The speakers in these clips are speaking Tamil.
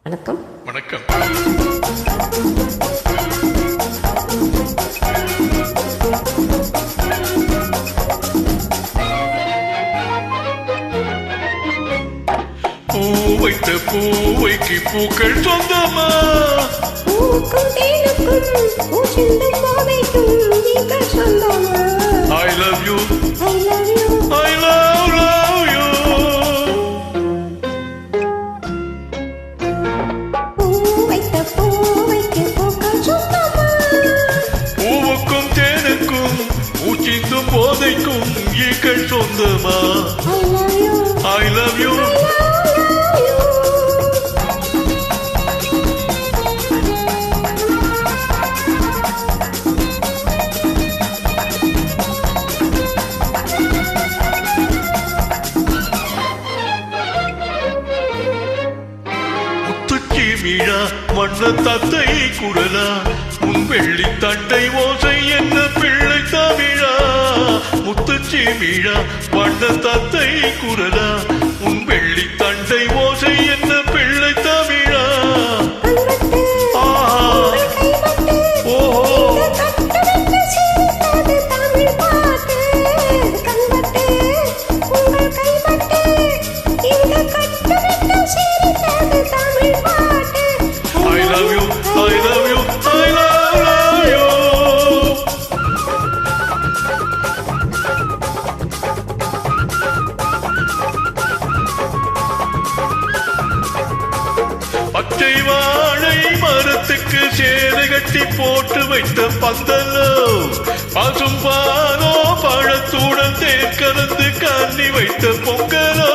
வணக்கம். வணக்கம். பூ வைத்த பூவைக்கு பூக்கள் சொந்தமா? பூவுக்கும் தேனுக்கும் பூச்சிந்தும் போதைக்கும் நீங்கள் சொந்தமா? I love you, I love you. I love you. பூ வைத்த பூவைக்கு பூக்கள் சொந்தமா? பூவுக்கும் தேனுக்கும் பூச்சிந்தும் போதைக்கும் ஈக்கள் சொந்தமா? I love you. I love you. விழா வண்ண தத்தை குரலா உன் வெள்ளி தண்டை ஓசை என்ன பிள்ளை தமிழா? முத்துச்சி விழா வண்ண தத்தை குரலா உன் வெள்ளி தண்டை ஓசை என்ன பிள்ளை தமிழா? பச்சை வாழை மரத்துக்கு சேலை கட்டி போட்டு வைத்த பந்தலோ பசும் பாலோ பழத்துடன் தேன் கலந்து கண்ணி வைத்த பொங்கலோ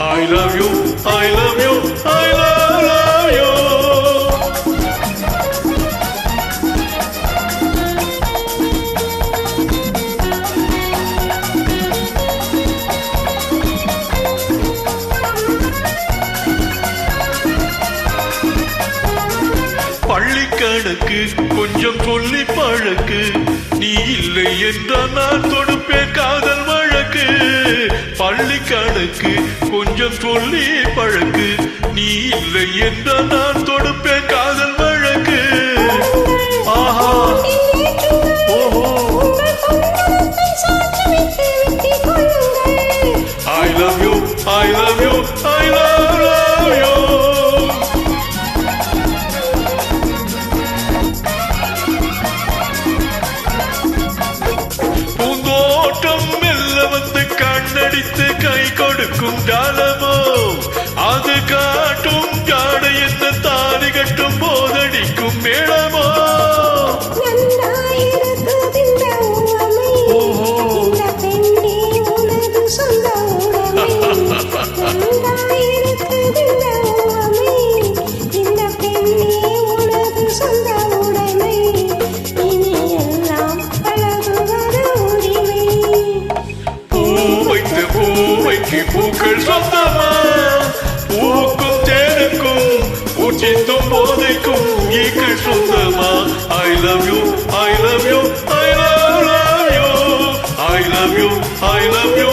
I love you, I love you, I love you. பள்ளிக்கணக்கு கொஞ்சம் சொல்லி பழக்கு, நீ இல்லை என்றால் நான் தொடுப்பேன் காதல் வழக்கு. பள்ளிக்கணக்கு கொஞ்சம் சொல்லி பழக்கு, நீ இல்லை என்றால் நான் தொடுப்பேன் காதல் வழக்கு. ஆஹா ஓஹோ I love you, I love you, I love you. பூந்தோட்டம் மெல்ல வந்து கண்ணடித்து கை கொடுக்கும் ஜாலமோ, அது காட்டும் ஜாடை என்ன தாலி கட்டும் போதடிக்கும் மேளமோ. பூவைக்கு பூக்கள் சொந்தமா? பூவுக்கும் தேனுக்கும் பூச்சிந்தும் போதைக்கும் ஈக்கள் சொந்தமா? I love you, I love you, I love you, I love you, I love you.